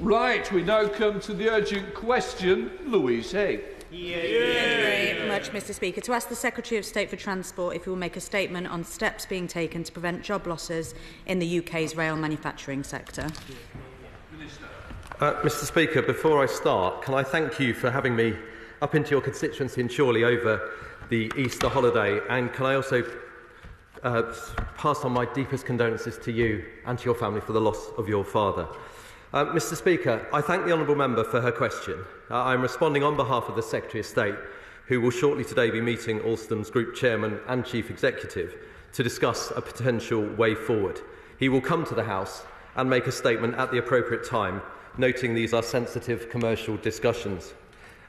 Right, we now come to the urgent question. Louise, Haigh. Thank you very much, Mr Speaker. To ask the Secretary of State for Transport if he will make a statement on steps being taken to prevent job losses in the UK's rail manufacturing sector. Mr Speaker, before I start, can I thank you for having me up into your constituency in Chorley over the Easter holiday, and can I also pass on my deepest condolences to you and to your family for the loss of your father. Mr Speaker, I thank the honourable member for her question. I am responding on behalf of the Secretary of State, who will shortly today be meeting Alstom's Group Chairman and Chief Executive to discuss a potential way forward. He will come to the House and make a statement at the appropriate time, noting these are sensitive commercial discussions.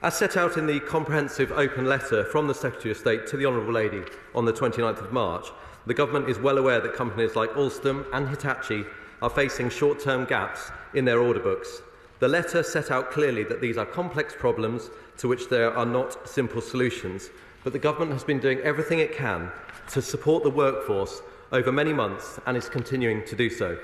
As set out in the comprehensive open letter from the Secretary of State to the Honourable Lady on the 29th of March, the Government is well aware that companies like Alstom and Hitachi are facing short-term gaps in their order books. The letter set out clearly that these are complex problems to which there are not simple solutions, but the Government has been doing everything it can to support the workforce over many months and is continuing to do so.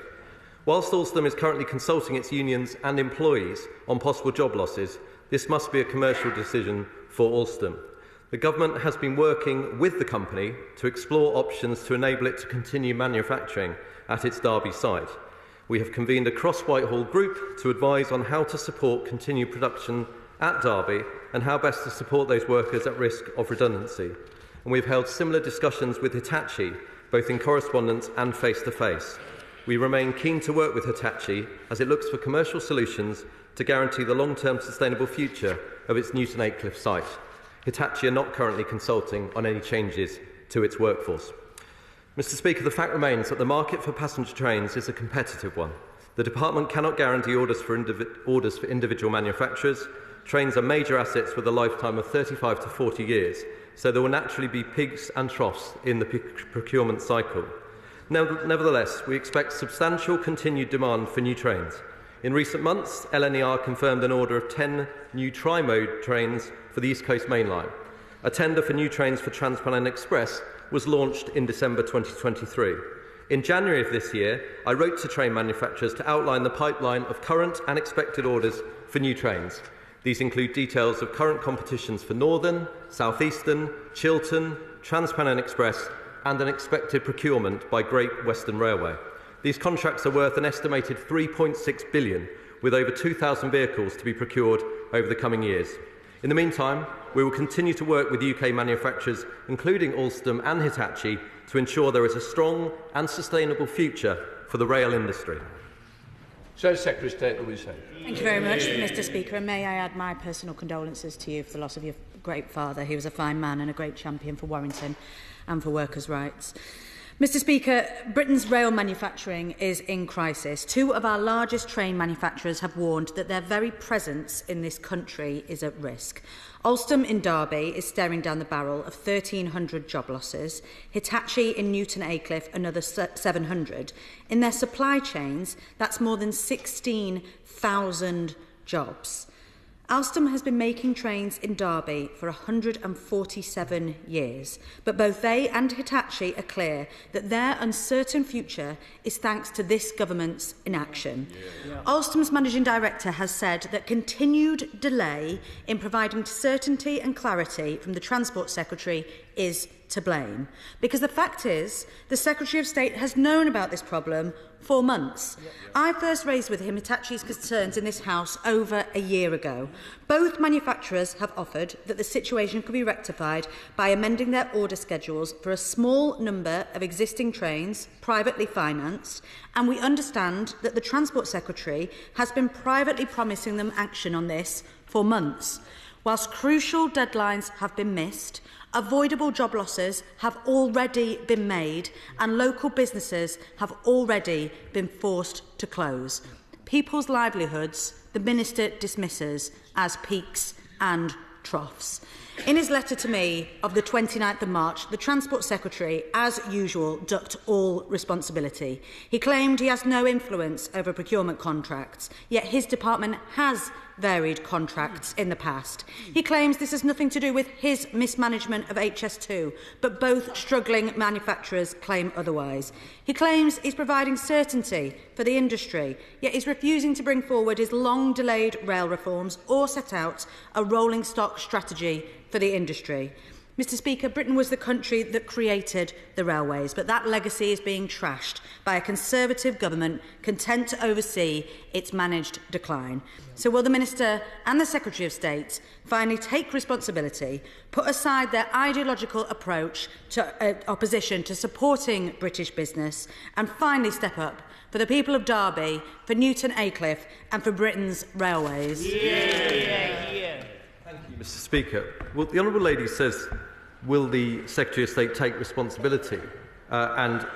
Whilst Alstom is currently consulting its unions and employees on possible job losses, this must be a commercial decision for Alstom. The Government has been working with the company to explore options to enable it to continue manufacturing at its Derby site. We have convened a cross-Whitehall group to advise on how to support continued production at Derby and how best to support those workers at risk of redundancy. And we have held similar discussions with Hitachi, both in correspondence and face-to-face. We remain keen to work with Hitachi as it looks for commercial solutions to guarantee the long-term sustainable future of its Newton Aycliffe site. Hitachi are not currently consulting on any changes to its workforce. Mr Speaker, the fact remains that the market for passenger trains is a competitive one. The Department cannot guarantee orders for individual manufacturers. Trains are major assets with a lifetime of 35 to 40 years, so there will naturally be peaks and troughs in the procurement cycle. Nevertheless, we expect substantial continued demand for new trains. In recent months, LNER confirmed an order of 10 new tri-mode trains for the East Coast Main Line. A tender for new trains for Transpennine Express was launched in December 2023. In January of this year, I wrote to train manufacturers to outline the pipeline of current and expected orders for new trains. These include details of current competitions for Northern, South Eastern, Chiltern, Transpennine Express and an expected procurement by Great Western Railway. These contracts are worth an estimated £3.6 billion, with over 2,000 vehicles to be procured over the coming years. In the meantime, we will continue to work with UK manufacturers, including Alstom and Hitachi, to ensure there is a strong and sustainable future for the rail industry. Secretary of State Louise Haigh. Thank you very much, Mr Speaker, and may I add my personal condolences to you for the loss of your great father. He was a fine man and a great champion for Warrington and for workers' rights. Mr Speaker, Britain's rail manufacturing is in crisis. Two of our largest train manufacturers have warned that their very presence in this country is at risk. Alstom in Derby is staring down the barrel of 1,300 job losses. Hitachi in Newton Aycliffe, another 700. In their supply chains, that's more than 16,000 jobs. Alstom has been making trains in Derby for 147 years, but both they and Hitachi are clear that their uncertain future is thanks to this government's inaction. Alstom's managing director has said that continued delay in providing certainty and clarity from the Transport Secretary is to blame. Because the fact is, the Secretary of State has known about this problem for months. I first raised with him Hitachi's concerns in this House over a year ago. Both manufacturers have offered that the situation could be rectified by amending their order schedules for a small number of existing trains, privately financed, and we understand that the Transport Secretary has been privately promising them action on this for months. Whilst crucial deadlines have been missed, avoidable job losses have already been made and local businesses have already been forced to close. People's livelihoods the Minister dismisses as peaks and troughs. In his letter to me of the 29th of March, the Transport Secretary, as usual, ducked all responsibility. He claimed he has no influence over procurement contracts, yet his department has varied contracts in the past. He claims this has nothing to do with his mismanagement of HS2, but both struggling manufacturers claim otherwise. He claims he's providing certainty for the industry, yet is refusing to bring forward his long-delayed rail reforms or set out a rolling stock strategy for the industry. Mr Speaker, Britain was the country that created the railways, but that legacy is being trashed by a Conservative government content to oversee its managed decline. So will the Minister and the Secretary of State finally take responsibility, put aside their ideological approach to opposition to supporting British business, and finally step up for the people of Derby, for Newton Aycliffe and for Britain's railways? Thank you, Mr Speaker. Well, the Honourable Lady says, will the Secretary of State take responsibility and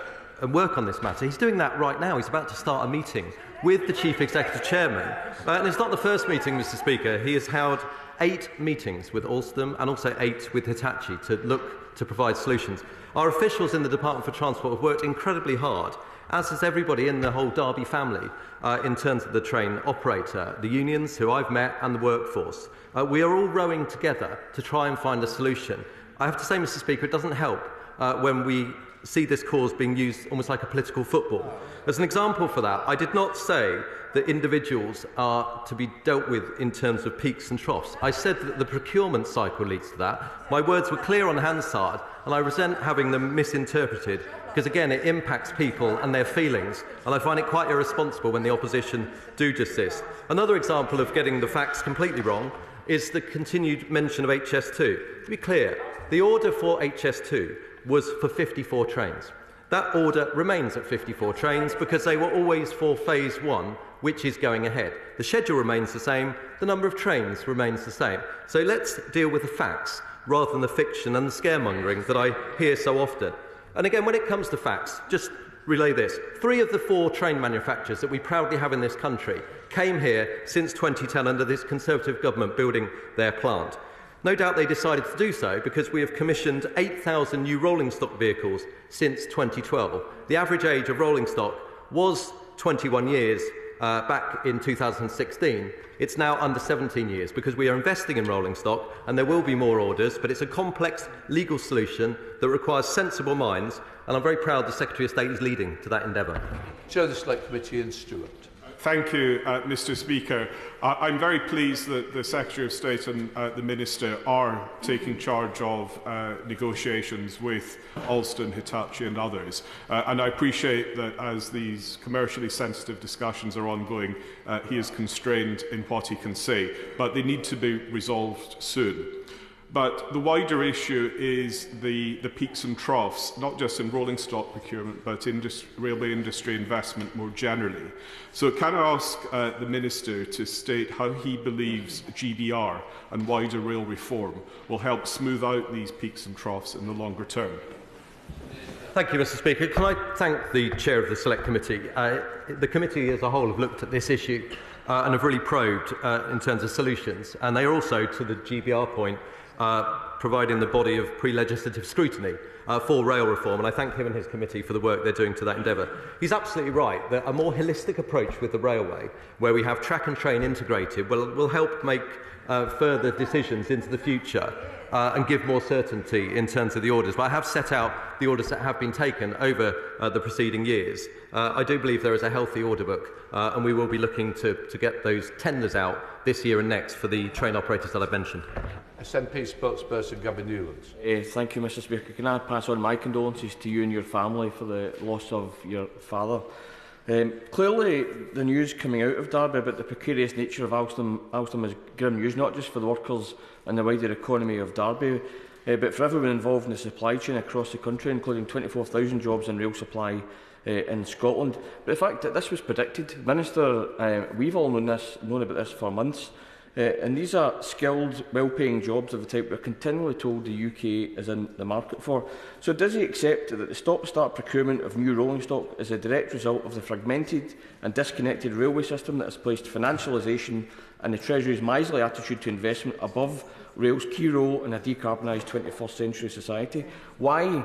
work on this matter? He's doing that right now. He's about to start a meeting with the Chief Executive Chairman. And it's not the first meeting, Mr Speaker. He has held 8 meetings with Alstom and also 8 with Hitachi to look to provide solutions. Our officials in the Department for Transport have worked incredibly hard, as has everybody in the whole Derby family, in terms of the train operator, the unions who I've met and the workforce. We are all rowing together to try and find a solution. I have to say, Mr Speaker, it doesn't help when we see this cause being used almost like a political football. As an example for that, I did not say that individuals are to be dealt with in terms of peaks and troughs. I said that the procurement cycle leads to that. My words were clear on Hansard, and I resent having them misinterpreted, because again it impacts people and their feelings, and I find it quite irresponsible when the opposition do just this. Another example of getting the facts completely wrong is the continued mention of HS2. To be clear, the order for HS2 was for 54 trains. That order remains at 54 trains because they were always for Phase 1, which is going ahead. The schedule remains the same, the number of trains remains the same. So let's deal with the facts rather than the fiction and the scaremongering that I hear so often. And again, when it comes to facts, just relay this. 3 of the 4 train manufacturers that we proudly have in this country came here since 2010 under this Conservative government building their plant. No doubt they decided to do so because we have commissioned 8,000 new rolling stock vehicles since 2012. The average age of rolling stock was 21 years back in 2016. It's now under 17 years because we are investing in rolling stock and there will be more orders, but it's a complex legal solution that requires sensible minds, and I'm very proud the Secretary of State is leading to that endeavour. Chair of the Select Committee, Iain Stewart. Thank you, Mr Speaker. I'm very pleased that the Secretary of State and the Minister are taking charge of negotiations with Alstom, Hitachi and others. And I appreciate that as these commercially sensitive discussions are ongoing, he is constrained in what he can say. But they need to be resolved soon. But the wider issue is the peaks and troughs, not just in rolling stock procurement, but in railway industry investment more generally. So can I ask the Minister to state how he believes GBR and wider rail reform will help smooth out these peaks and troughs in the longer term? Thank you, Mr Speaker. Can I thank the Chair of the Select Committee? The committee as a whole have looked at this issue and have really probed in terms of solutions. And they are also, to the GBR point, providing the body of pre-legislative scrutiny for rail reform, and I thank him and his committee for the work they're doing to that endeavour. He's absolutely right that a more holistic approach with the railway, where we have track and train integrated, will help make further decisions into the future and give more certainty in terms of the orders. But I have set out the orders that have been taken over the preceding years. I do believe there is a healthy order book, and we will be looking to get those tenders out this year and next for the train operators that I've mentioned. SNP spokesperson Gavin Newlands. Thank you, Mr Speaker. Can I pass on my condolences to you and your family for the loss of your father? Clearly, the news coming out of Derby about the precarious nature of Alstom is grim news, not just for the workers and the wider economy of Derby, but for everyone involved in the supply chain across the country, including 24,000 jobs in rail supply in Scotland. But the fact that this was predicted, Minister, we've all known about this for months. And these are skilled, well-paying jobs of the type we're continually told the UK is in the market for. So does he accept that the stop-start procurement of new rolling stock is a direct result of the fragmented and disconnected railway system that has placed financialisation and the Treasury's miserly attitude to investment above rail's key role in a decarbonised 21st century society? Why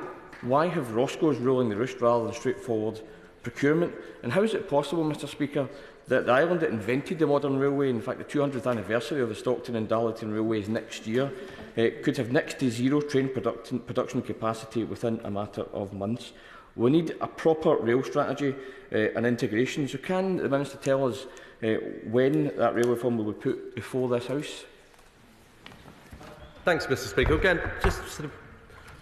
have Roscoe's ruling the roost rather than straightforward procurement? And how is it possible, Mr Speaker, that the island that invented the modern railway, in fact the 200th anniversary of the Stockton and Darlington railways next year, could have next to zero train production capacity within a matter of months? We need a proper rail strategy and integration. So can the Minister tell us when that rail reform will be put before this House? Thanks, Mr Speaker. Again, just sort of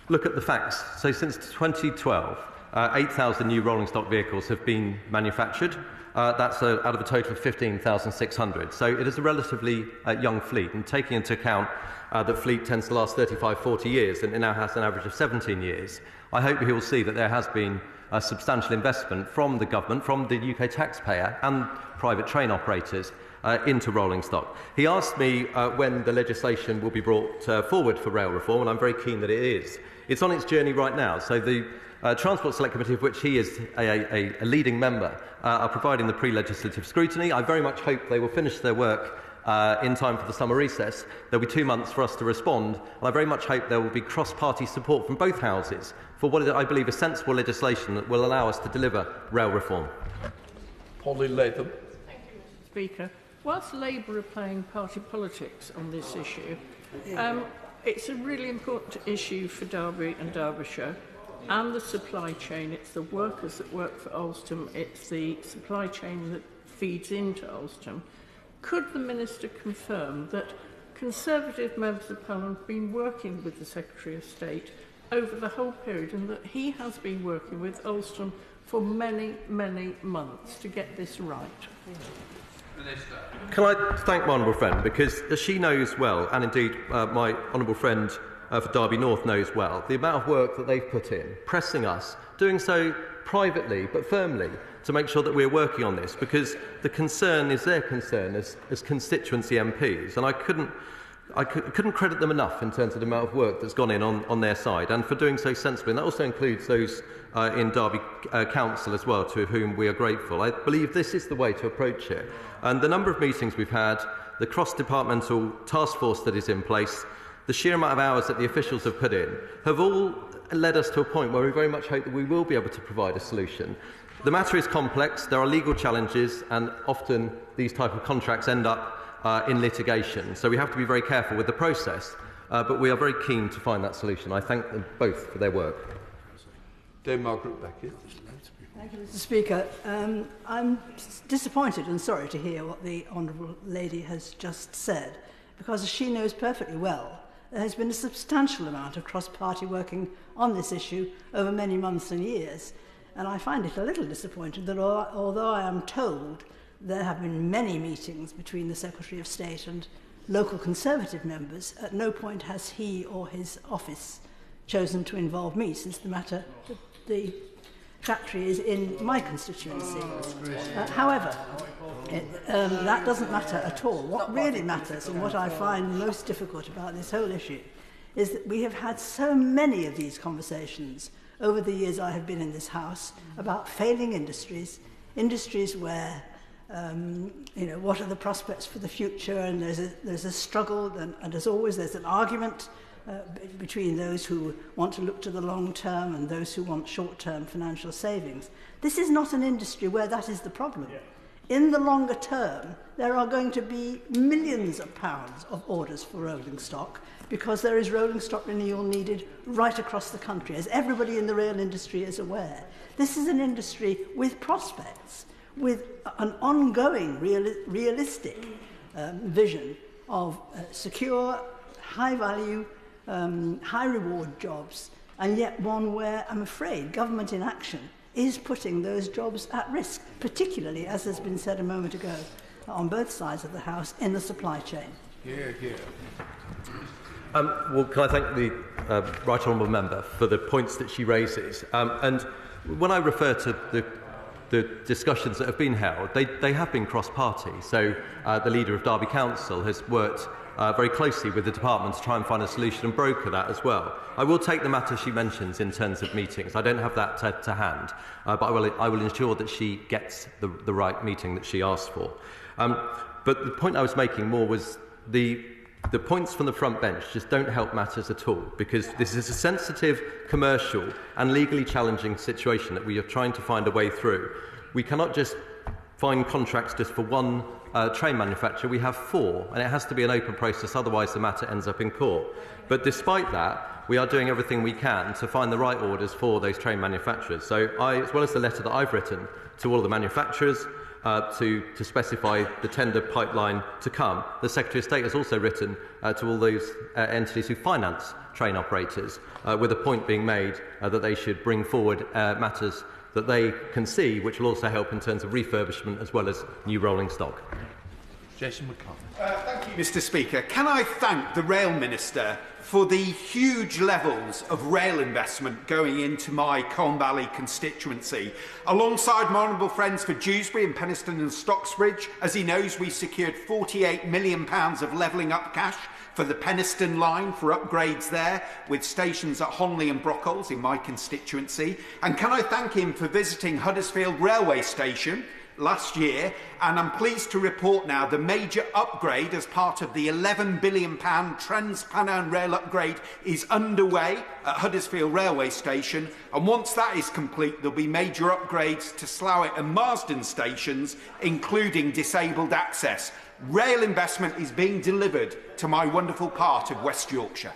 look at the facts. So since 2012, 8,000 new rolling stock vehicles have been manufactured. That's out of a total of 15,600. So it is a relatively young fleet, and taking into account that fleet tends to last 35, 40 years, and it now has an average of 17 years, I hope he will see that there has been a substantial investment from the government, from the UK taxpayer and private train operators into rolling stock. He asked me when the legislation will be brought forward for rail reform, and I'm very keen that it is. It's on its journey right now. So the Transport Select Committee, of which he is a leading member, are providing the pre-legislative scrutiny. I very much hope they will finish their work in time for the summer recess. There will be 2 months for us to respond, and I very much hope there will be cross-party support from both houses for what I believe is sensible legislation that will allow us to deliver rail reform. Polly Latham. Thank you, Mr Speaker. Whilst Labour are playing party politics on this issue, it's a really important issue for Derby and Derbyshire and the supply chain. It's the workers that work for Alstom. It's the supply chain that feeds into Alstom. Could the Minister confirm that Conservative members of Parliament have been working with the Secretary of State over the whole period, and that he has been working with Alstom for many, many months to get this right? Minister. Can I thank my honourable friend, because as she knows well, and indeed my honourable friend for Derby North knows well, the amount of work that they've put in, pressing us, doing so privately but firmly, to make sure that we're working on this, because the concern is their concern as constituency MPs, and I couldn't credit them enough in terms of the amount of work that's gone in on their side, and for doing so sensibly. And that also includes those in Derby Council as well, to whom we are grateful. I believe this is the way to approach it. And the number of meetings we've had, the cross-departmental task force that is in place, the sheer amount of hours that the officials have put in, have all led us to a point where we very much hope that we will be able to provide a solution. The matter is complex, there are legal challenges, and often these type of contracts end up in litigation. So we have to be very careful with the process, but we are very keen to find that solution. I thank them both for their work. Dame Margaret Beckett. Thank you, Mr Speaker. I'm disappointed and sorry to hear what the Honourable Lady has just said, because as she knows perfectly well, there has been a substantial amount of cross-party working on this issue over many months and years. And I find it a little disappointing that although I am told there have been many meetings between the Secretary of State and local Conservative members, at no point has he or his office chosen to involve me, since the factory is in my constituency. However, that doesn't matter at all. What really matters, and what I find most difficult about this whole issue, is that we have had so many of these conversations over the years I have been in this House about failing industries where, what are the prospects for the future, and there's a struggle, and as always there's an argument between those who want to look to the long term and those who want short-term financial savings. This is not an industry where that is the problem. Yeah. In the longer term, there are going to be millions of pounds of orders for rolling stock, because there is rolling stock renewal needed right across the country, as everybody in the rail industry is aware. This is an industry with prospects, with an ongoing realistic vision of secure, high-value, high-reward jobs, and yet one where, I'm afraid, government inaction is putting those jobs at risk, particularly, as has been said a moment ago, on both sides of the House, in the supply chain. Here, here. Well, can I thank the Right Honourable Member for the points that she raises. And when I refer to the discussions that have been held, they have been cross-party. So the leader of Derby Council has worked very closely with the department to try and find a solution and broker that as well. I will take the matter she mentions in terms of meetings. I don't have that to hand, but I will ensure that she gets the right meeting that she asked for. But the point I was making more was the points from the front bench just don't help matters at all, because this is a sensitive, commercial and legally challenging situation that we are trying to find a way through. We cannot just find contracts just for one train manufacturer. We have 4, and it has to be an open process, otherwise the matter ends up in court. But despite that, we are doing everything we can to find the right orders for those train manufacturers. So as well as the letter that I've written to all of the manufacturers to specify the tender pipeline to come, the Secretary of State has also written to all those entities who finance train operators, with a point being made that they should bring forward matters that they can see, which will also help in terms of refurbishment as well as new rolling stock. Jason McCarthy. Thank you, Mr. Speaker. Can I thank the Rail Minister for the huge levels of rail investment going into my Colne Valley constituency. Alongside my honourable friends for Dewsbury and Penistone and Stocksbridge, as he knows, we secured £48 million of levelling up cash for the Penistone line for upgrades there, with stations at Honley and Brockholes in my constituency. And can I thank him for visiting Huddersfield Railway Station last year, and I'm pleased to report now the major upgrade as part of the £11 billion Trans-Pennine Rail upgrade is underway at Huddersfield Railway Station, and once that is complete there'll be major upgrades to Slough and Marsden stations, including disabled access. Rail investment is being delivered to my wonderful part of West Yorkshire.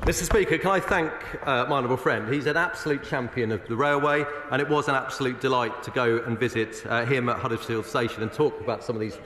Mr. Speaker, can I thank my honourable friend? He's an absolute champion of the railway, and it was an absolute delight to go and visit him at Huddersfield Station and talk about some of these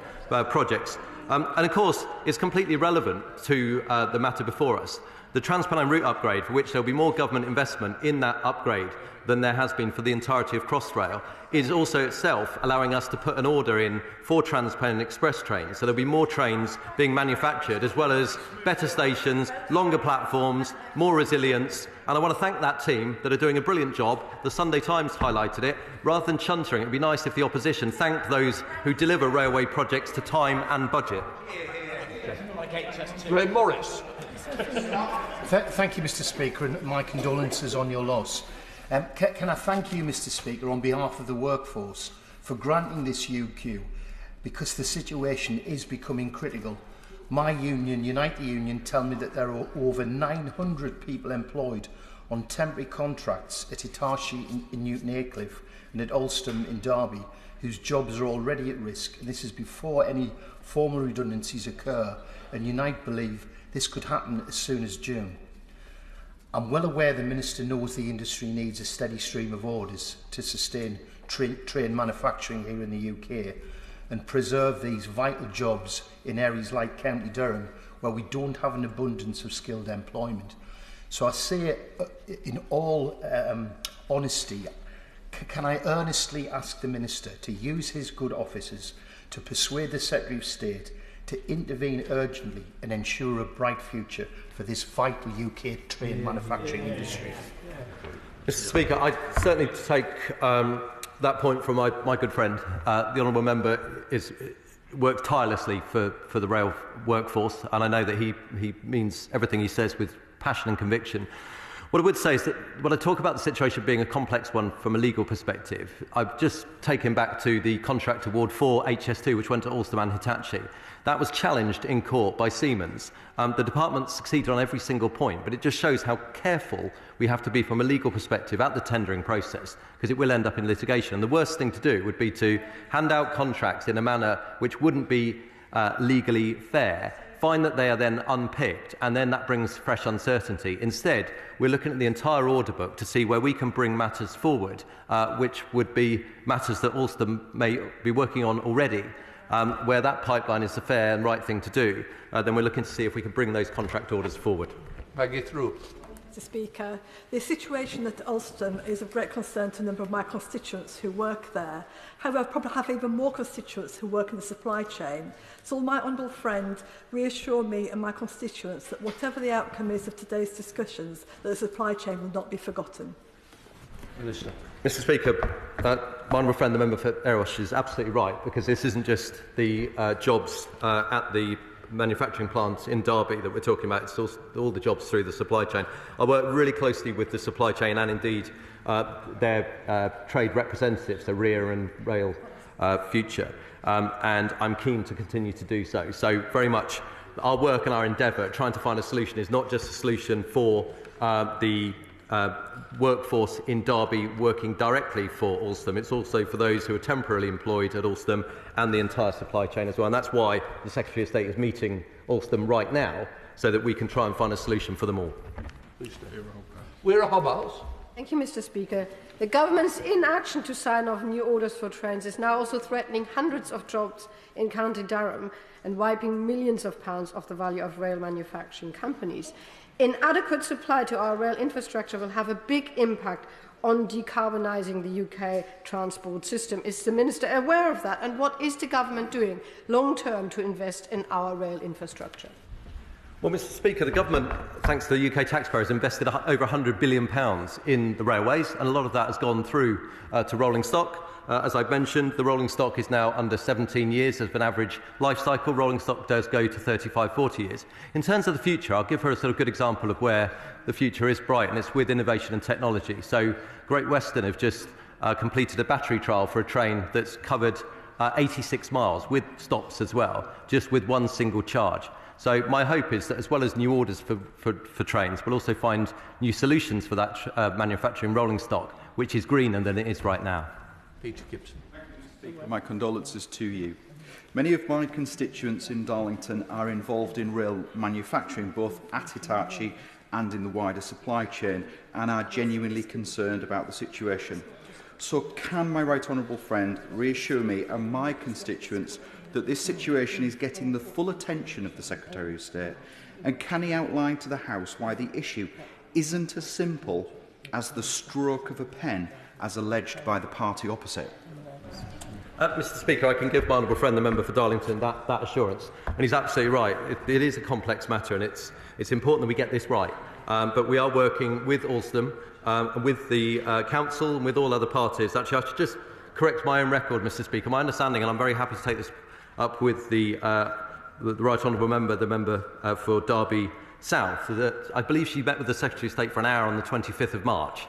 projects. And of course, it's completely relevant to the matter before us. The Trans-Pennine route upgrade, for which there will be more government investment in that upgrade than there has been for the entirety of Crossrail, is also itself allowing us to put an order in for Trans-Pennine Express trains. So there will be more trains being manufactured, as well as better stations, longer platforms, more resilience. And I want to thank that team that are doing a brilliant job. The Sunday Times highlighted it. Rather than chuntering, it would be nice if the opposition thanked those who deliver railway projects to time and budget. Graham Morris. Thank you, Mr. Speaker, and my condolences on your loss. Can I thank you, Mr. Speaker, on behalf of the workforce for granting this UQ, because the situation is becoming critical. My union, Unite the Union, tell me that there are over 900 people employed on temporary contracts at Hitachi in Newton Aycliffe and at Alstom in Derby, whose jobs are already at risk, and this is before any formal redundancies occur, and Unite believe this could happen as soon as June. I'm well aware the Minister knows the industry needs a steady stream of orders to sustain train manufacturing here in the UK and preserve these vital jobs in areas like County Durham, where we don't have an abundance of skilled employment. So I say in all honesty, can I earnestly ask the Minister to use his good offices to persuade the Secretary of State to intervene urgently and ensure a bright future for this vital UK train manufacturing industry. Mr. Speaker, I certainly take that point from my good friend. The honourable member works tirelessly for the rail workforce, and I know that he means everything he says with passion and conviction. What I would say is that when I talk about the situation being a complex one from a legal perspective, I've just taken back to the contract award for HS2, which went to Alstom and Hitachi. That was challenged in court by Siemens. The department succeeded on every single point, but it just shows how careful we have to be from a legal perspective at the tendering process, because it will end up in litigation. And the worst thing to do would be to hand out contracts in a manner which wouldn't be legally fair, find that they are then unpicked, and then that brings fresh uncertainty. Instead, we're looking at the entire order book to see where we can bring matters forward, which would be matters that Alstom may be working on already, where that pipeline is the fair and right thing to do. Then we're looking to see if we can bring those contract orders forward. Maggie through. Mr. Speaker, the situation at Alstom is of great concern to a number of my constituents who work there. However, I probably have even more constituents who work in the supply chain. So will my honourable friend reassure me and my constituents that whatever the outcome is of today's discussions, that the supply chain will not be forgotten? Minister. Mr. Speaker, my honourable friend, the member for Eros, is absolutely right, because this isn't just the jobs at the manufacturing plants in Derby that we're talking about, it's all the jobs through the supply chain. I work really closely with the supply chain and indeed their trade representatives, the REA and Rail Future, and I'm keen to continue to do so. So very much our work and our endeavour trying to find a solution is not just a solution for the workforce in Derby working directly for Alstom. It's also for those who are temporarily employed at Alstom and the entire supply chain as well. And that's why the Secretary of State is meeting Alstom right now, so that we can try and find a solution for them all. We're a Hobbs. Thank you, Mr. Speaker. The government's inaction to sign off new orders for trains is now also threatening hundreds of jobs in County Durham and wiping millions of pounds off the value of rail manufacturing companies. Inadequate supply to our rail infrastructure will have a big impact on decarbonising the UK transport system. Is the Minister aware of that? And what is the government doing long-term to invest in our rail infrastructure? Well, Mr. Speaker, the government, thanks to the UK taxpayers, invested over £100 billion in the railways, and a lot of that has gone through to rolling stock. As I've mentioned, the rolling stock is now under 17 years as an average life cycle. Rolling stock does go to 35, 40 years. In terms of the future, I'll give her a sort of good example of where the future is bright, and it's with innovation and technology. So Great Western have just completed a battery trial for a train that's covered 86 miles with stops as well, just with one single charge. So my hope is that as well as new orders for trains, we'll also find new solutions for that manufacturing rolling stock, which is greener than it is right now. Peter Gibson. My condolences to you. Many of my constituents in Darlington are involved in rail manufacturing, both at Hitachi and in the wider supply chain, and are genuinely concerned about the situation. So can my right honourable friend reassure me and my constituents that this situation is getting the full attention of the Secretary of State? And can he outline to the House why the issue isn't as simple as the stroke of a pen as alleged by the party opposite? Mr. Speaker, I can give my honourable friend, the member for Darlington, that assurance. And he's absolutely right. It is a complex matter, and it's important that we get this right. But we are working with Alstom, with the Council and with all other parties. Actually, I should just correct my own record, Mr. Speaker. My understanding, and I'm very happy to take this up with the right honourable member, the member for Derby South, that I believe she met with the Secretary of State for an hour on the 25th of March,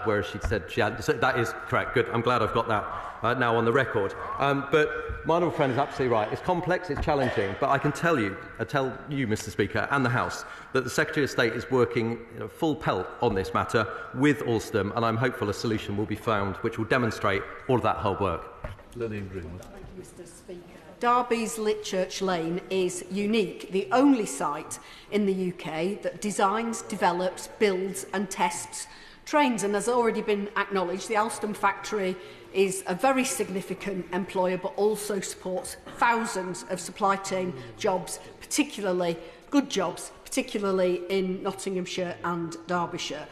where she said she had. So that is correct. Good. I'm glad I've got that now on the record. But my honourable friend is absolutely right. It's complex, it's challenging, but I can tell you, Mr. Speaker, and the House, that the Secretary of State is working full pelt on this matter with Alstom, and I'm hopeful a solution will be found which will demonstrate all of that hard work. Lillian Greenwood. Thank you, Mr. Speaker. Derby's Litchurch Lane is unique, the only site in the UK that designs, develops, builds and tests trains. And as already been acknowledged, the Alstom factory is a very significant employer, but also supports thousands of supply chain jobs, particularly good jobs, particularly in Nottinghamshire and Derbyshire.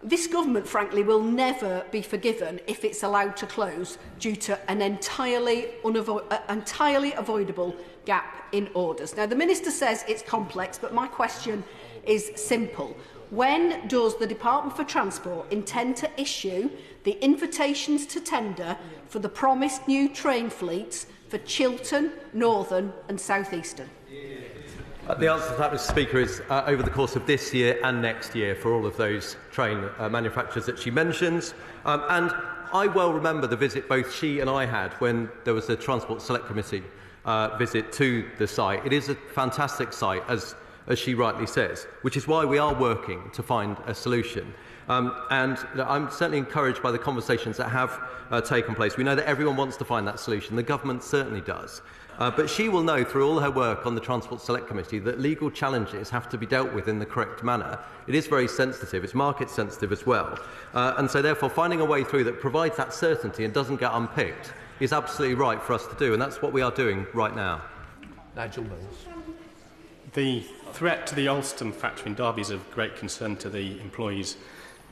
This government, frankly, will never be forgiven if it's allowed to close due to an entirely avoidable gap in orders. Now, the Minister says it's complex, but my question is simple. When does the Department for Transport intend to issue the invitations to tender for the promised new train fleets for Chiltern, Northern and South Eastern? The answer to that, Mr. Speaker, is over the course of this year and next year for all of those train manufacturers that she mentions. And I well remember the visit both she and I had when there was a Transport Select Committee visit to the site. It is a fantastic site, as she rightly says, which is why we are working to find a solution. And I'm certainly encouraged by the conversations that have taken place. We know that everyone wants to find that solution. The government certainly does. But she will know through all her work on the Transport Select Committee that legal challenges have to be dealt with in the correct manner. It is very sensitive. It's market sensitive as well. And so therefore finding a way through that provides that certainty and doesn't get unpicked is absolutely right for us to do. And that's what we are doing right now. Nigel Mills. The threat to the Alstom factory in Derby is of great concern to the employees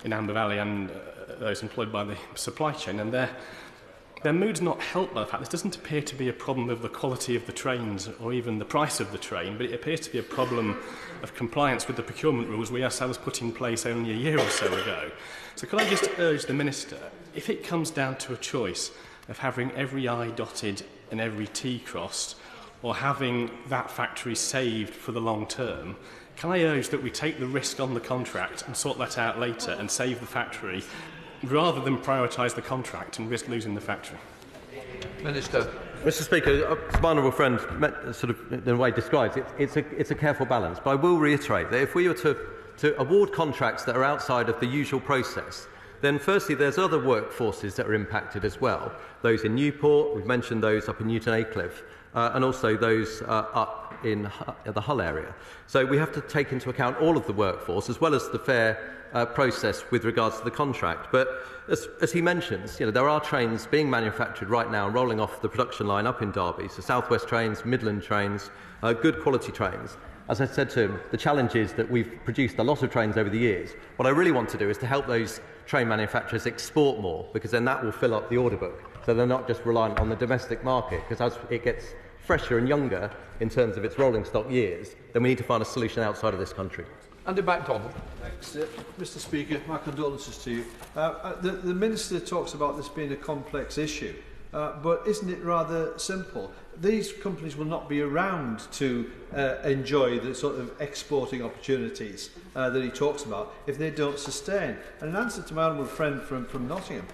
in Amber Valley and those employed by the supply chain. And their mood's not helped by the fact this doesn't appear to be a problem of the quality of the trains or even the price of the train, but it appears to be a problem of compliance with the procurement rules we ourselves put in place only a year or so ago. So could I just urge the Minister, if it comes down to a choice of having every I dotted and every T crossed, or having that factory saved for the long term, can I urge that we take the risk on the contract and sort that out later and save the factory, rather than prioritise the contract and risk losing the factory? Minister. Mr. Speaker, my honourable friend sort of in a way describes it. It's a careful balance, but I will reiterate that if we were to to award contracts that are outside of the usual process, then firstly there's other workforces that are impacted as well. Those in Newport, we've mentioned those up in Newton Aycliffe, and also those up in the Hull area. So we have to take into account all of the workforce as well as the fair process with regards to the contract. But as he mentions, there are trains being manufactured right now rolling off the production line up in Derby, so South West trains, Midland trains, good quality trains. As I said to him, the challenge is that we've produced a lot of trains over the years. What I really want to do is to help those train manufacturers export more, because then that will fill up the order book, so they're not just reliant on the domestic market, because as it gets fresher and younger in terms of its rolling stock years, then we need to find a solution outside of this country. Andy MacDonald. Thanks, Mr. Speaker. My condolences to you. The Minister talks about this being a complex issue, but isn't it rather simple? These companies will not be around to enjoy the sort of exporting opportunities that he talks about if they don't sustain. And in answer to my honourable friend from Nottingham,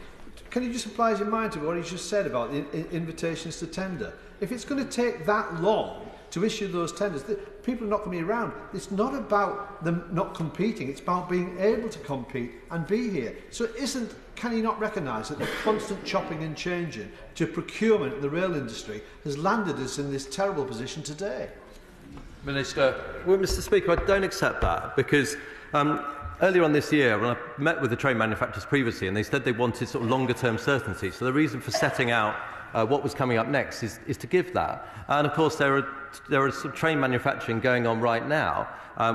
can you just apply his mind to what he just said about the invitations to tender? If it's going to take that long to issue those tenders, people are not going to be around. It's not about them not competing, it's about being able to compete and be here. So can you not recognise that the constant chopping and changing to procurement in the rail industry has landed us in this terrible position today? Minister. Well, Mr. Speaker, I don't accept that, because earlier on this year, when I met with the train manufacturers previously, and they said they wanted sort of longer-term certainty. So the reason for setting out what was coming up next is to give that. And of course, there are some train manufacturing going on right now.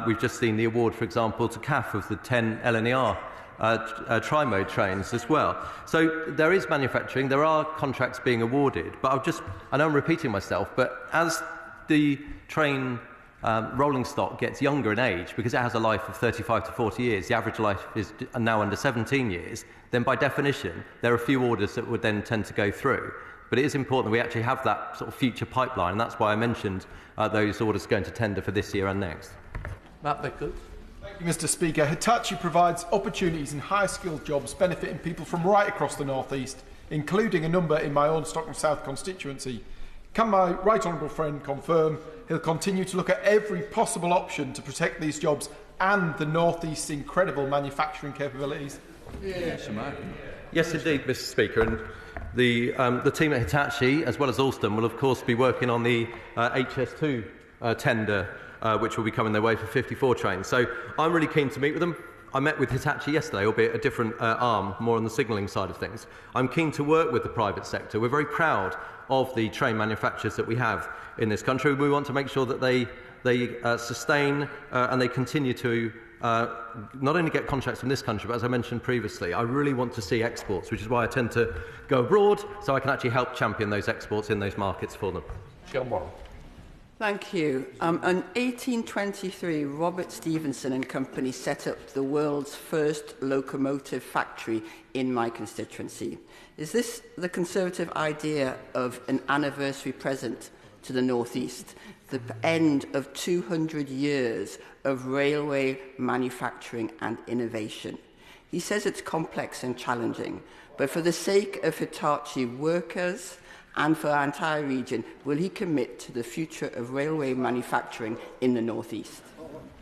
We've just seen the award, for example, to CAF of the 10 LNER tri-mode trains as well. So there is manufacturing, there are contracts being awarded, but I know I'm repeating myself, but as the train rolling stock gets younger in age, because it has a life of 35 to 40 years, the average life is now under 17 years, then by definition, there are few orders that would then tend to go through. But it is important that we actually have that sort of future pipeline, and that's why I mentioned those orders going to tender for this year and next. Matt Bickles. Thank you, Mr. Speaker. Hitachi provides opportunities in high-skilled jobs benefiting people from right across the North East, including a number in my own Stockton South constituency. Can my right honourable friend confirm he'll continue to look at every possible option to protect these jobs and the North East's incredible manufacturing capabilities? Yes, Yes, indeed, Mr. Speaker. And the team at Hitachi, as well as Alstom, will of course be working on the HS2 tender, which will be coming their way for 54 trains. So I'm really keen to meet with them. I met with Hitachi yesterday, albeit a different arm, more on the signalling side of things. I'm keen to work with the private sector. We're very proud of the train manufacturers that we have in this country. We want to make sure that they sustain and they continue to not only get contracts from this country, but as I mentioned previously, I really want to see exports, which is why I tend to go abroad, so I can actually help champion those exports in those markets for them. John Warren. Thank you. In 1823, Robert Stevenson and Company set up the world's first locomotive factory in my constituency. Is this the Conservative idea of an anniversary present to the North East, the end of 200 years of railway manufacturing and innovation? He says it's complex and challenging, but for the sake of Hitachi workers and for our entire region, will he commit to the future of railway manufacturing in the North East?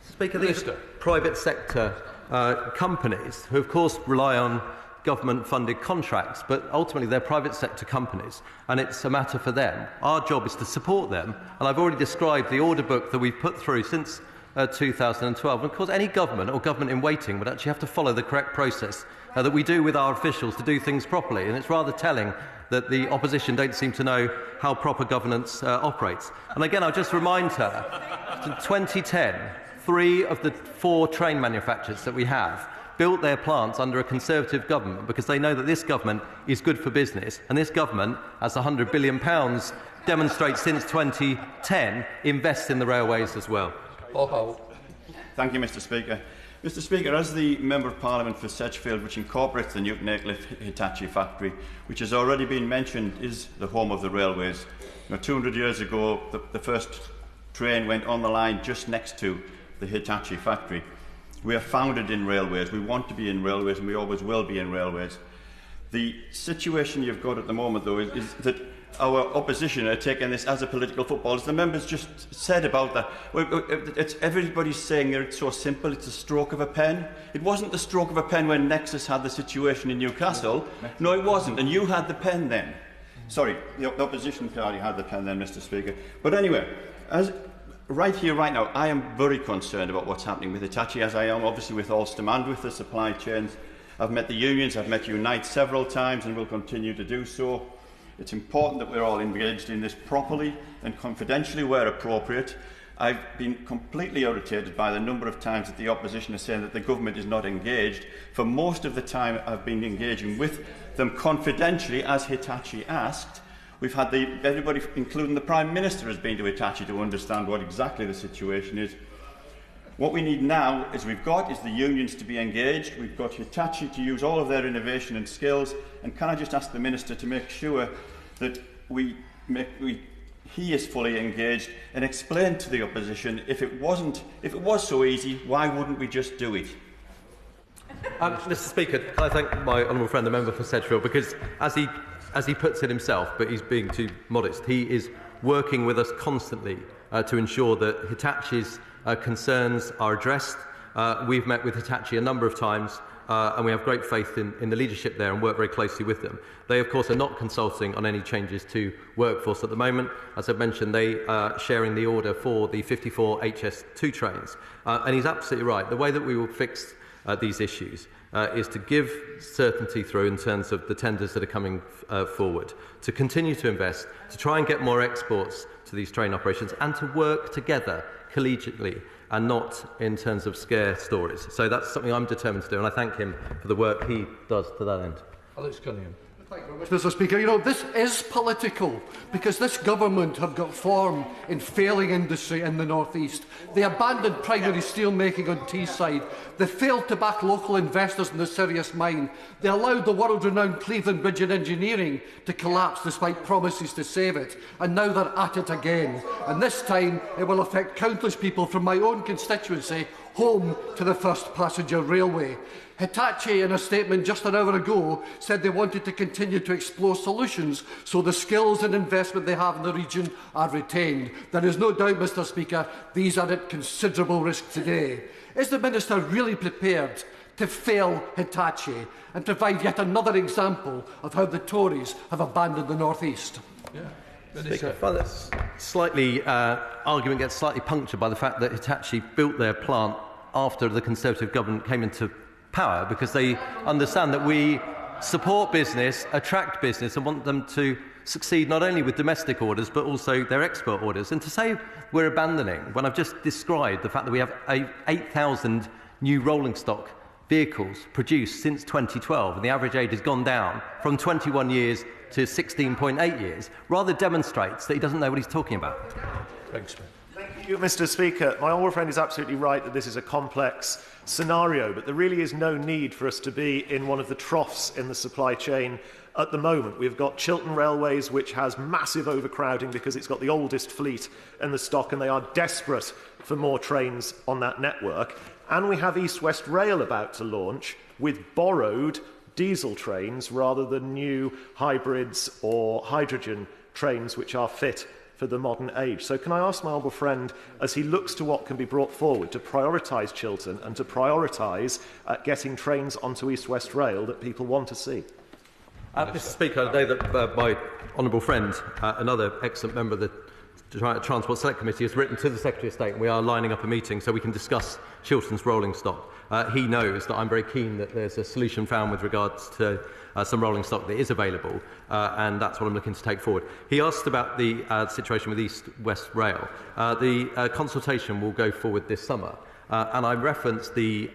Speaker, these are private sector companies who, of course, rely on government-funded contracts, but ultimately they're private sector companies, and it's a matter for them. Our job is to support them, and I've already described the order book that we've put through since 2012. And of course, any government or government in waiting would actually have to follow the correct process that we do with our officials to do things properly, and it's rather telling that the opposition don't seem to know how proper governance operates. And again, I'll just remind her, in 2010, 3 of the 4 train manufacturers that we have built their plants under a Conservative government because they know that this government is good for business, and this government, as £100 billion demonstrates since 2010, invests in the railways as well. Thank you, Mr. Speaker. Mr. Speaker, as the Member of Parliament for Sedgefield, which incorporates the Newton Aycliffe Hitachi factory, which has already been mentioned, is the home of the railways. 200 years ago, the first train went on the line just next to the Hitachi factory. We are founded in railways, we want to be in railways, and we always will be in railways. The situation you've got at the moment, though, is that our opposition are taking this as a political football. As the members just said about that, everybody's saying it's so simple, it's a stroke of a pen. It wasn't the stroke of a pen when Nexus had the situation in Newcastle. No, it wasn't, and you had the pen then. Sorry, the opposition party had the pen then, Mr. Speaker. But anyway, right here, right now, I am very concerned about what's happening with Hitachi, as I am obviously with Alstom and with the supply chains. I've met the unions, I've met Unite several times and will continue to do so. It's important that we're all engaged in this properly and confidentially where appropriate. I've been completely irritated by the number of times that the opposition is saying that the government is not engaged. For most of the time I've been engaging with them confidentially, as Hitachi asked. We've had everybody, including the Prime Minister, has been to Hitachi to understand what exactly the situation is. What we need now is the unions to be engaged, we've got Hitachi to use all of their innovation and skills, and can I just ask the Minister to make sure that he is fully engaged and explain to the opposition if it was so easy, why wouldn't we just do it? Mr. Speaker, can I thank my honourable friend, the member for Sedgefield, because as he puts it himself, but he's being too modest, he is working with us constantly to ensure that Hitachi's concerns are addressed. We've met with Hitachi a number of times, and we have great faith in the leadership there and work very closely with them. They, of course, are not consulting on any changes to workforce at the moment. As I've mentioned, they are sharing the order for the 54 HS2 trains. And he's absolutely right. The way that we will fix these issues is to give certainty through in terms of the tenders that are coming forward, to continue to invest, to try and get more exports to these train operations, and to work together collegiately and not in terms of scare stories. So that's something I'm determined to do, and I thank him for the work he does to that end. Alex Cunningham. Thank you very much, Mr. Speaker. You know, this is political because this government have got form in failing industry in the North East. They abandoned primary steel making on Teesside. They failed to back local investors in the Sirius mine. They allowed the world-renowned Cleveland Bridge and Engineering to collapse despite promises to save it. And now they're at it again. And this time it will affect countless people from my own constituency home to the first passenger railway. Hitachi, in a statement just an hour ago, said they wanted to continue to explore solutions so the skills and investment they have in the region are retained. There is no doubt, Mr. Speaker, these are at considerable risk today. Is the Minister really prepared to fail Hitachi and provide yet another example of how the Tories have abandoned the North East? Speaker, I find that argument gets slightly punctured by the fact that Hitachi built their plant after the Conservative government came into power, because they understand that we support business, attract business, and want them to succeed not only with domestic orders but also their export orders. And to say we're abandoning, when I've just described the fact that we have 8,000 new rolling stock vehicles produced since 2012, and the average age has gone down from 21 years to 16.8 years, rather demonstrates that he doesn't know what he's talking about. Thanks, Thank you, Mr. Speaker. My honourable friend is absolutely right that this is a complex scenario, but there really is no need for us to be in one of the troughs in the supply chain at the moment. We've got Chiltern Railways, which has massive overcrowding because it's got the oldest fleet in the stock, and they are desperate for more trains on that network. And we have East West Rail about to launch with borrowed diesel trains rather than new hybrids or hydrogen trains which are fit for the modern age. So can I ask my honourable friend, as he looks to what can be brought forward, to prioritise Chiltern and to prioritise getting trains onto East West Rail that people want to see? Mr. Speaker, I know that my honourable friend, another excellent member of the Transport Select Committee, has written to the Secretary of State, and we are lining up a meeting so we can discuss Chiltern's rolling stock. He knows that I'm very keen that there's a solution found with regards to some rolling stock that is available, and that's what I'm looking to take forward. He asked about the situation with East West Rail. The consultation will go forward this summer, and I referenced the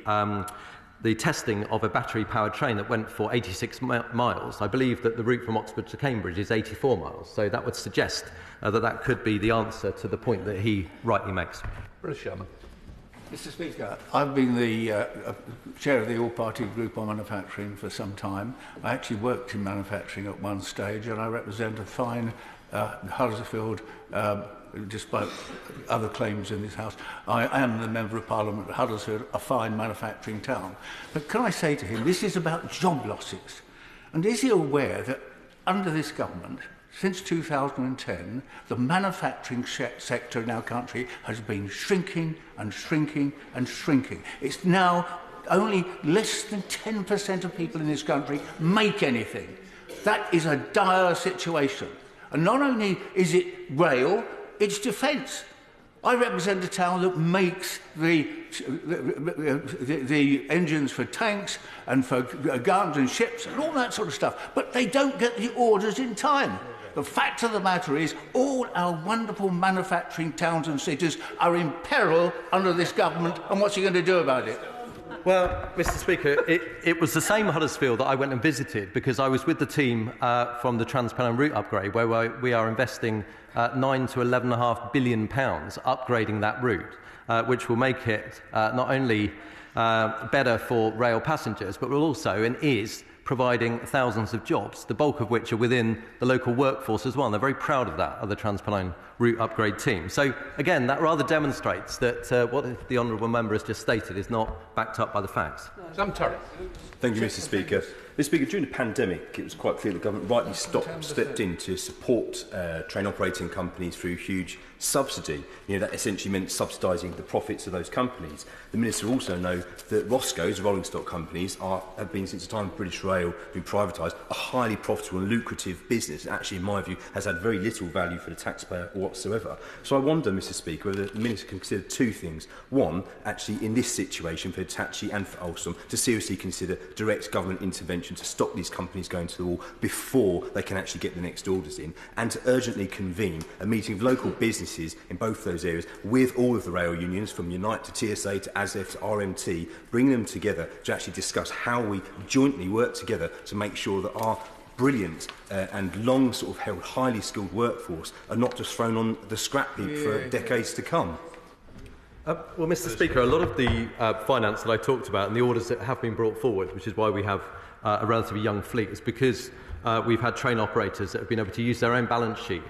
testing of a battery-powered train that went for 86 miles. I believe that the route from Oxford to Cambridge is 84 miles, so that would suggest that could be the answer to the point that he rightly makes. British Chairman. Mr. Speaker, I've been the chair of the all-party group on manufacturing for some time. I actually worked in manufacturing at one stage, and I represent a fine Huddersfield, despite other claims in this House. I am the Member of Parliament of Huddersfield, a fine manufacturing town. But can I say to him, this is about job losses. And is he aware that under this government, Since 2010, the manufacturing sector in our country has been shrinking and shrinking and shrinking. It's now only less than 10% of people in this country make anything. That is a dire situation. And not only is it rail, it's defence. I represent a town that makes the engines for tanks and for guns and ships and all that sort of stuff, but they don't get the orders in time. The fact of the matter is all our wonderful manufacturing towns and cities are in peril under this government, and what's he going to do about it? Well, Mr. Speaker, it was the same Huddersfield that I went and visited because I was with the team from the Trans-Pennine route upgrade, where we are investing £9 to £11.5 billion upgrading that route, which will make it not only better for rail passengers, but will also and is providing thousands of jobs, the bulk of which are within the local workforce as well. And they're very proud of that, of the Trans-Pennine route upgrade team. So, again, that rather demonstrates that what the honourable member has just stated is not backed up by the facts. Sam Terry. Thank you, Mr. Speaker. Mr. Speaker, during the pandemic, it was quite clear the government rightly stepped in to support train operating companies through huge subsidy. That essentially meant subsidising the profits of those companies. The Minister also knows that Roscoe's, rolling stock companies, have been, since the time of British Rail, been privatised, a highly profitable and lucrative business. Actually, in my view, has had very little value for the taxpayer whatsoever. So I wonder, Mr. Speaker, whether the Minister can consider two things. One, actually, in this situation for Hitachi and for Alstom, to seriously consider direct government intervention to stop these companies going to the wall before they can actually get the next orders in, and to urgently convene a meeting of local businesses in both those areas with all of the rail unions, from Unite to TSA to ASF to RMT, bring them together to actually discuss how we jointly work together to make sure that our brilliant and long sort of held highly skilled workforce are not just thrown on the scrap heap for decades to come. Well, Mr. Speaker, a lot of the finance that I talked about and the orders that have been brought forward, which is why we have a relatively young fleet, is because we've had train operators that have been able to use their own balance sheet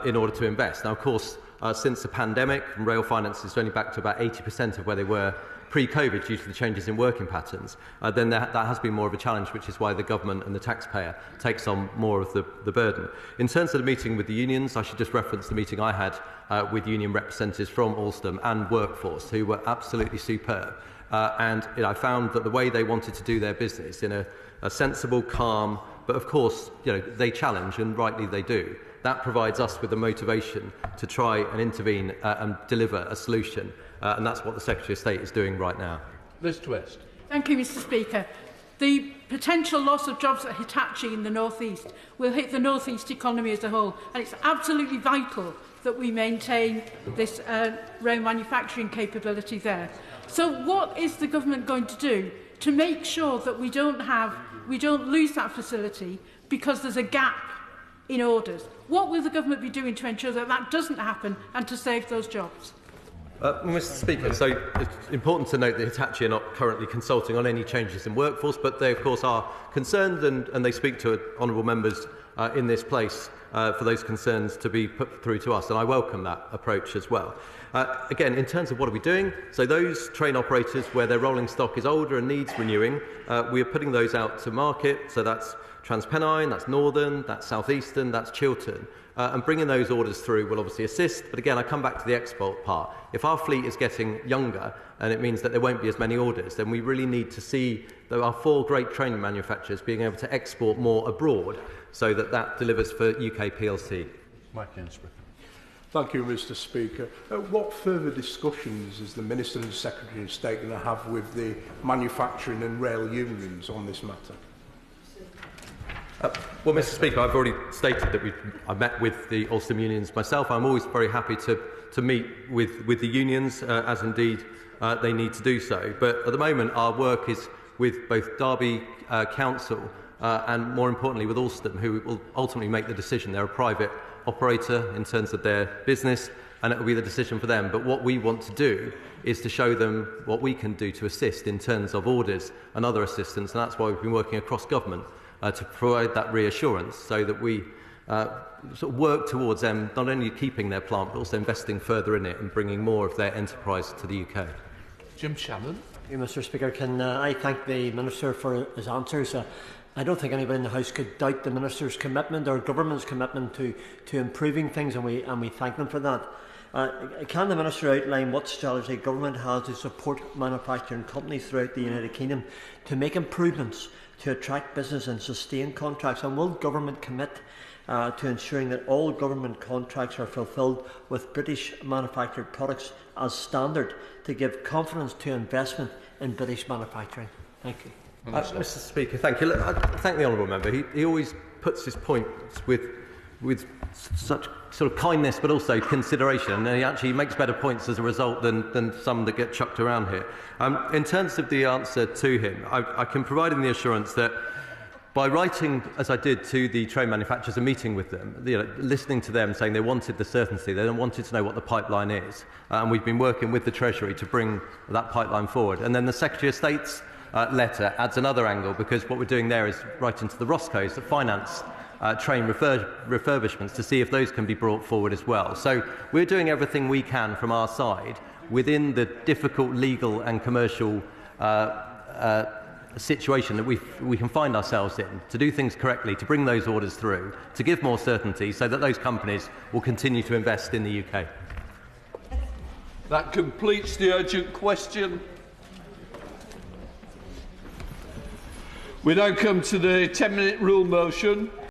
in order to invest. Now, of course, since the pandemic, rail finance is only back to about 80% of where they were pre-COVID due to the changes in working patterns. Then that has been more of a challenge, which is why the government and the taxpayer takes on more of the burden. In terms of the meeting with the unions, I should just reference the meeting I had with union representatives from Alstom and Workforce, who were absolutely superb. And I found that the way they wanted to do their business in a sensible, calm, but of course, they challenge, and rightly they do. That provides us with the motivation to try and intervene and deliver a solution. And that's what the Secretary of State is doing right now. Liz Twist. Thank you, Mr. Speaker. The potential loss of jobs at Hitachi in the North East will hit the North East economy as a whole, and it's absolutely vital that we maintain this rail manufacturing capability there. So what is the government going to do to make sure that we don't lose that facility because there's a gap in orders? What will the government be doing to ensure that that doesn't happen and to save those jobs? Mr. Speaker, so it's important to note that Hitachi are not currently consulting on any changes in workforce, but they, of course, are concerned and they speak to honourable members in this place for those concerns to be put through to us, and I welcome that approach as well. Again, in terms of what are we doing, so those train operators where their rolling stock is older and needs renewing, we are putting those out to market, so that's Trans-Pennine, that's Northern, that's South Eastern, that's Chiltern. And bringing those orders through will obviously assist. But again, I come back to the export part. If our fleet is getting younger, and it means that there won't be as many orders, then we really need to see that our 4 great train manufacturers being able to export more abroad so that that delivers for UK PLC. Mike Ainsworth. Thank you, Mr. Speaker. What further discussions is the Minister and Secretary of State going to have with the manufacturing and rail unions on this matter? Well, Mr. Speaker, I've already stated that I've met with the Alstom unions myself. I'm always very happy to meet with the unions, as indeed they need to do so. But at the moment, our work is with both Derby Council and, more importantly, with Alstom, who will ultimately make the decision. They're a private operator in terms of their business, and it will be the decision for them. But what we want to do is to show them what we can do to assist in terms of orders and other assistance, and that's why we've been working across government to provide that reassurance so that we sort of work towards them not only keeping their plant but also investing further in it and bringing more of their enterprise to the UK. Jim Shannon. Mr. Speaker, can I thank the Minister for his answers. I don't think anybody in the House could doubt the Minister's commitment or government's commitment to improving things, and we thank them for that. Can the Minister outline what strategy government has to support manufacturing companies throughout the United Kingdom to make improvements to attract business and sustain contracts? And will government commit to ensuring that all government contracts are fulfilled with British manufactured products as standard to give confidence to investment in British manufacturing? Thank you. Mr. Speaker, thank you. Look, I thank the honourable member. He always puts his points with such sort of kindness, but also consideration, and he actually makes better points as a result than some that get chucked around here. In terms of the answer to him, I can provide him the assurance that by writing, as I did, to the train manufacturers and meeting with them, listening to them saying they wanted the certainty, they wanted to know what the pipeline is, and we've been working with the Treasury to bring that pipeline forward. And then the Secretary of State's letter adds another angle, because what we're doing there is writing to the Roscoes that finance train refurbishments to see if those can be brought forward as well. So we're doing everything we can from our side within the difficult legal and commercial situation that we can find ourselves in, to do things correctly, to bring those orders through, to give more certainty so that those companies will continue to invest in the UK. That completes the urgent question. We now come to the 10-minute rule motion.